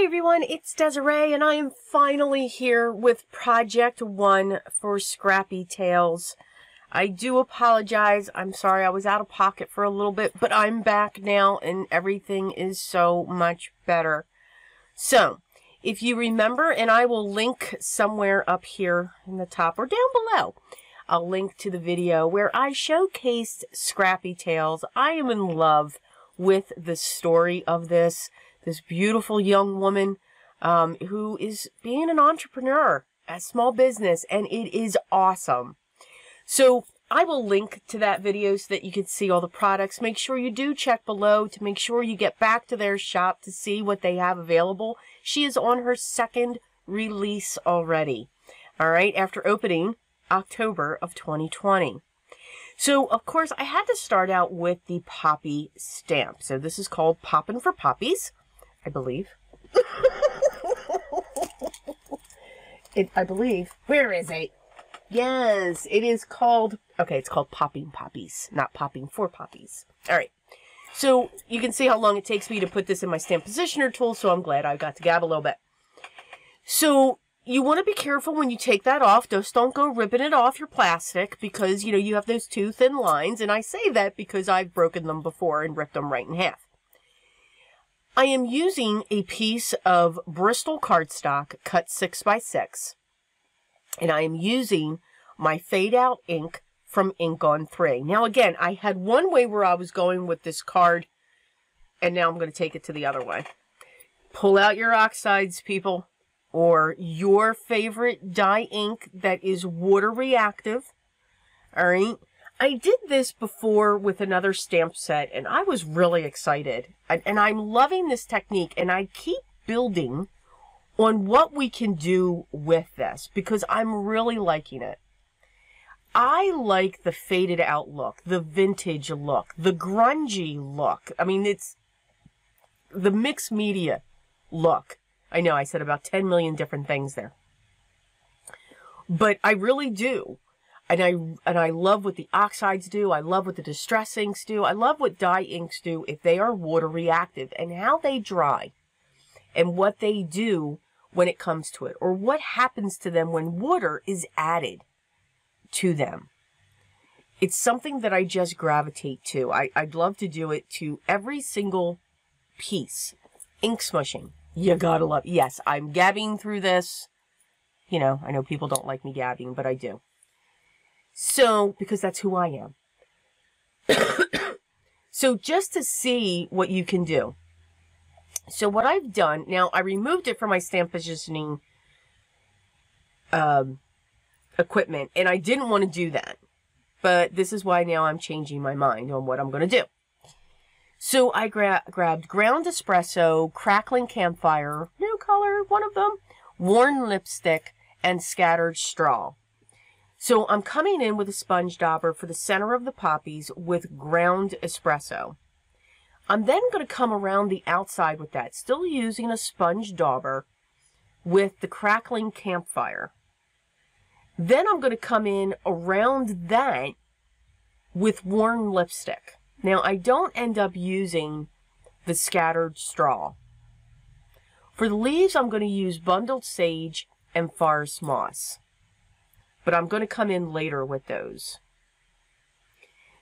everyone, it's Desiree, and I am finally here with Project 1 for Scrappy Tails. I do apologize. I'm sorry I was out of pocket for a little bit, but I'm back now, and everything is so much better. So, if you remember, and I will link somewhere up here in the top or down below, I'll link to the video where I showcased Scrappy Tails. I am in love with the story of this beautiful young woman who is being an entrepreneur, a small business, and it is awesome. So I will link to that video so that you can see all the products. Make sure you do check below to make sure you get back to their shop to see what they have available. She is on her second release already. All right, after opening October of 2020. So, of course, I had to start out with the Poppy stamp. So this is called Poppin Poppies, I believe. I believe. Where is it? Yes, it is called, okay, it's called Poppin Poppies, not Popping for Poppies. All right. So you can see how long it takes me to put this in my stamp positioner tool, so I'm glad I got to gab a little bit. So you want to be careful when you take that off. Just don't go ripping it off your plastic because, you know, you have those two thin lines, and I say that because I've broken them before and ripped them right in half. I am using a piece of Bristol cardstock cut 6x6, and I am using my fade out ink from Ink on 3. Now again, I had one way where I was going with this card, and now I'm going to take it to the other way. Pull out your Oxides, people, or your favorite dye ink that is water reactive. All right. I did this before with another stamp set, and I was really excited. And I'm loving this technique, and I keep building on what we can do with this because I'm really liking it. I like the faded out look, the vintage look, the grungy look. I mean, it's the mixed media look. I know I said about 10 million different things there. But I really do. And I love what the Oxides do. I love what the Distress inks do. I love what dye inks do if they are water reactive and how they dry and what they do when it comes to it, or what happens to them when water is added to them. It's something that I just gravitate to. I'd love to do it to every single piece. Ink smooshing. You gotta love. Yes, I'm gabbing through this. You know, I know people don't like me gabbing, but I do. So, because that's who I am. So, just to see what you can do. So, what I've done, now I removed it from my stamp positioning equipment, and I didn't want to do that. But this is why now I'm changing my mind on what I'm going to do. So, I grabbed ground espresso, crackling campfire, new color, one of them, worn lipstick, and scattered straw. So I'm coming in with a sponge dauber for the center of the poppies with ground espresso. I'm then going to come around the outside with that, still using a sponge dauber with the crackling campfire. Then I'm going to come in around that with worn lipstick. Now I don't end up using the scattered straw. For the leaves, I'm going to use bundled sage and forest moss. But I'm going to come in later with those.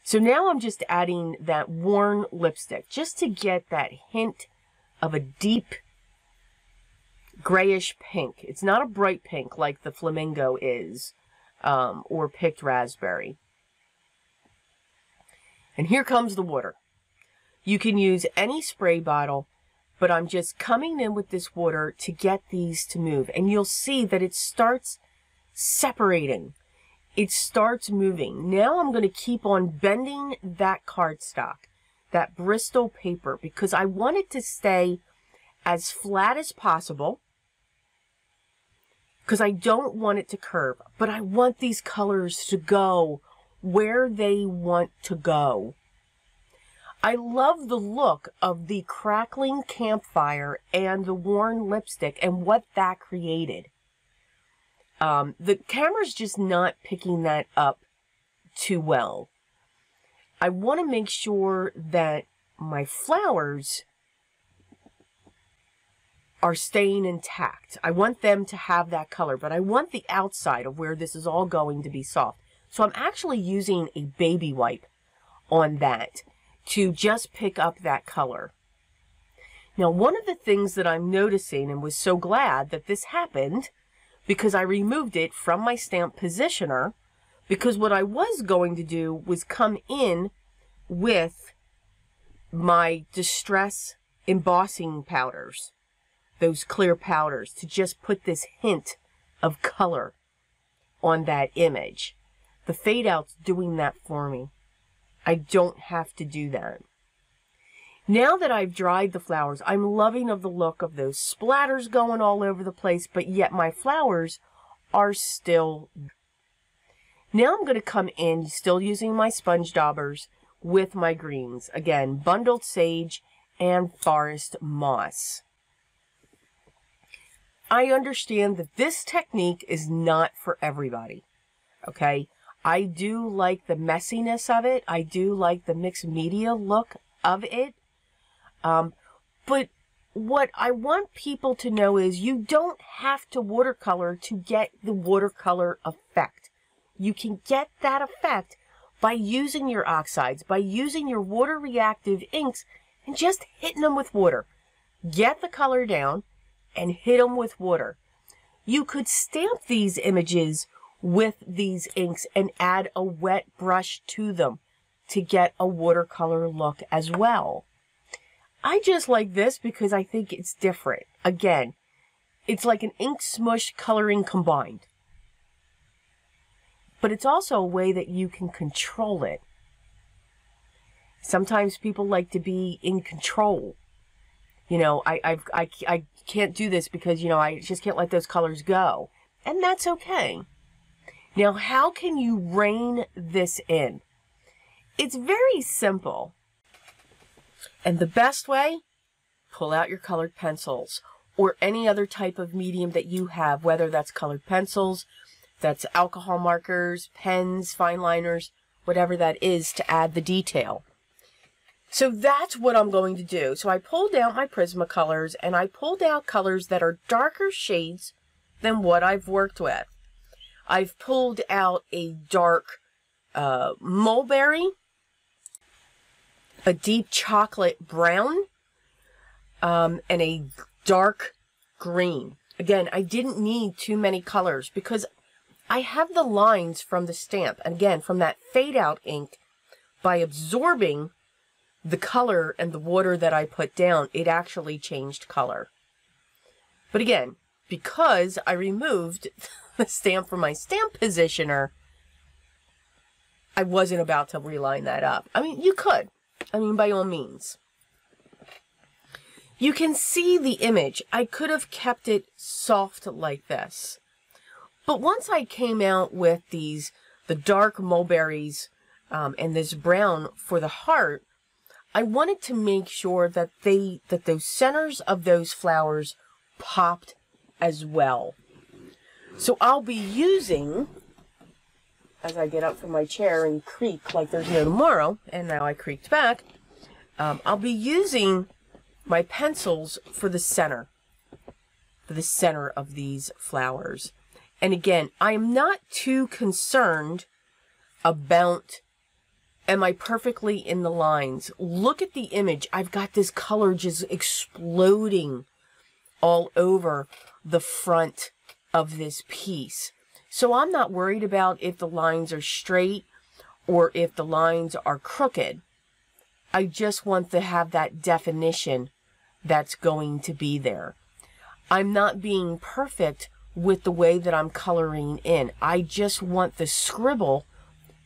So now I'm just adding that worn lipstick just to get that hint of a deep grayish pink. It's not a bright pink like the flamingo is, or picked raspberry. And here comes the water. You can use any spray bottle, but I'm just coming in with this water to get these to move. And you'll see that it starts separating. It starts moving. Now I'm going to keep on bending that cardstock, that Bristol paper, because I want it to stay as flat as possible because I don't want it to curve, but I want these colors to go where they want to go. I love the look of the crackling campfire and the worn lipstick and what that created. The camera's just not picking that up too well. I want to make sure that my flowers are staying intact. I want them to have that color, but I want the outside of where this is all going to be soft. So I'm actually using a baby wipe on that to just pick up that color. Now, one of the things that I'm noticing, and was so glad that this happened, because I removed it from my stamp positioner, because what I was going to do was come in with my Distress embossing powders, those clear powders, to just put this hint of color on that image. The fade out's doing that for me. I don't have to do that. Now that I've dried the flowers, I'm loving of the look of those splatters going all over the place, but yet my flowers are still. Now I'm going to come in, still using my sponge daubers, with my greens. Again, bundled sage and forest moss. I understand that this technique is not for everybody, okay? I do like the messiness of it. I do like the mixed media look of it. But what I want people to know is you don't have to watercolor to get the watercolor effect. You can get that effect by using your oxides, by using your water reactive inks and just hitting them with water. Get the color down and hit them with water. You could stamp these images with these inks and add a wet brush to them to get a watercolor look as well. I just like this because I think it's different. Again, it's like an ink smush coloring combined. But it's also a way that you can control it. Sometimes people like to be in control. You know, I can't do this because, you know, I just can't let those colors go. And that's okay. Now, how can you rein this in? It's very simple. And the best way, pull out your colored pencils or any other type of medium that you have, whether that's colored pencils, that's alcohol markers, pens, fine liners, whatever that is, to add the detail. So that's what I'm going to do. So I pulled out my Prismacolors and I pulled out colors that are darker shades than what I've worked with. I've pulled out a dark mulberry, a deep chocolate brown, and a dark green. Again, I didn't need too many colors because I have the lines from the stamp. And again, from that fade out ink, by absorbing the color and the water that I put down, it actually changed color. But again, because I removed the stamp from my stamp positioner, I wasn't about to reline that up. I mean, you could. I mean, by all means. You can see the image. I could have kept it soft like this. But once I came out with the dark mulberries and this brown for the heart, I wanted to make sure that those centers of those flowers popped as well. So I'll be using, as I get up from my chair and creak like there's no tomorrow, and now I creaked back, I'll be using my pencils for the center of these flowers. And again, I'm not too concerned about, am I perfectly in the lines? Look at the image. I've got this color just exploding all over the front of this piece. So I'm not worried about if the lines are straight or if the lines are crooked. I just want to have that definition that's going to be there. I'm not being perfect with the way that I'm coloring in. I just want the scribble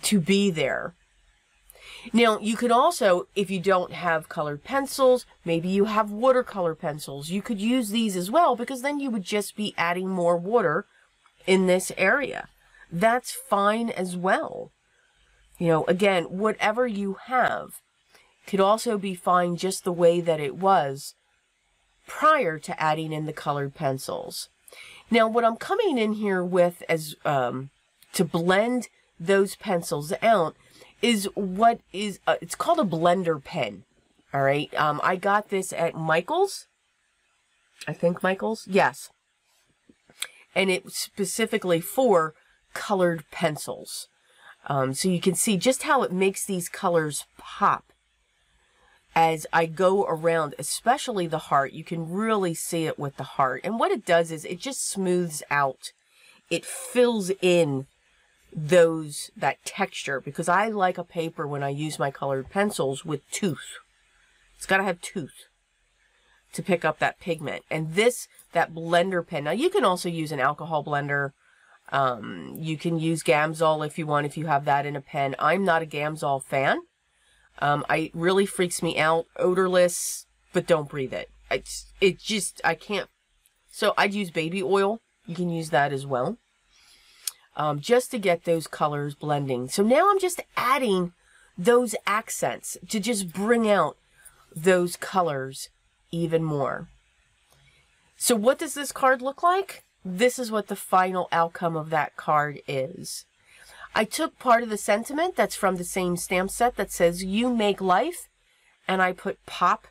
to be there. Now, you could also, if you don't have colored pencils, maybe you have watercolor pencils, you could use these as well, because then you would just be adding more water in this area. That's fine as well. You know, again, whatever you have could also be fine just the way that it was prior to adding in the colored pencils. Now, what I'm coming in here with as to blend those pencils out is what is, it's called a blender pen. All right. I got this at Michael's. I think Michaels. Yes. And it's specifically for colored pencils. So you can see just how it makes these colors pop as I go around, especially the heart. You can really see it with the heart. And what it does is it just smooths out. It fills in that texture, because I like a paper when I use my colored pencils with tooth. It's got to have tooth to pick up that pigment. And that blender pen, now you can also use an alcohol blender. You can use Gamsol if you want, if you have that in a pen. I'm not a Gamsol fan. It really freaks me out. Odorless, but don't breathe it. I can't. So I'd use baby oil. You can use that as well. Just to get those colors blending. So now I'm just adding those accents to just bring out those colors even more. So what does this card look like? This is what the final outcome of that card is. I took part of the sentiment that's from the same stamp set that says, "You make life," and I put pop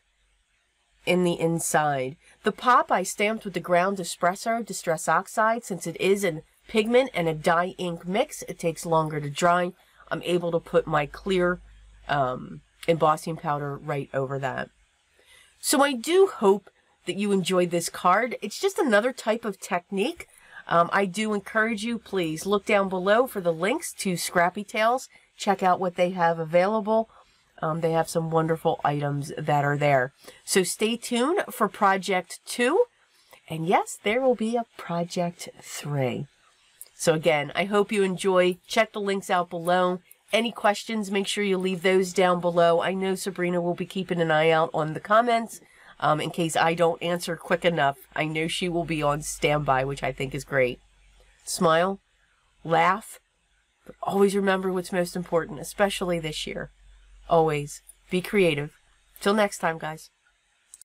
in the inside. The pop I stamped with the ground espresso Distress Oxide. Since it is a pigment and a dye ink mix, it takes longer to dry. I'm able to put my clear embossing powder right over that. So I do hope that you enjoyed this card. It's just another type of technique. I do encourage you, please look down below for the links to Scrappy Tails. Check out what they have available. They have some wonderful items that are there. So stay tuned for Project 2. And yes, there will be a Project 3. So again, I hope you enjoy. Check the links out below. Any questions, make sure you leave those down below. I know Sabrina will be keeping an eye out on the comments. In case I don't answer quick enough, I know she will be on standby, which I think is great. Smile, laugh, but always remember what's most important, especially this year. Always be creative. Till next time, guys.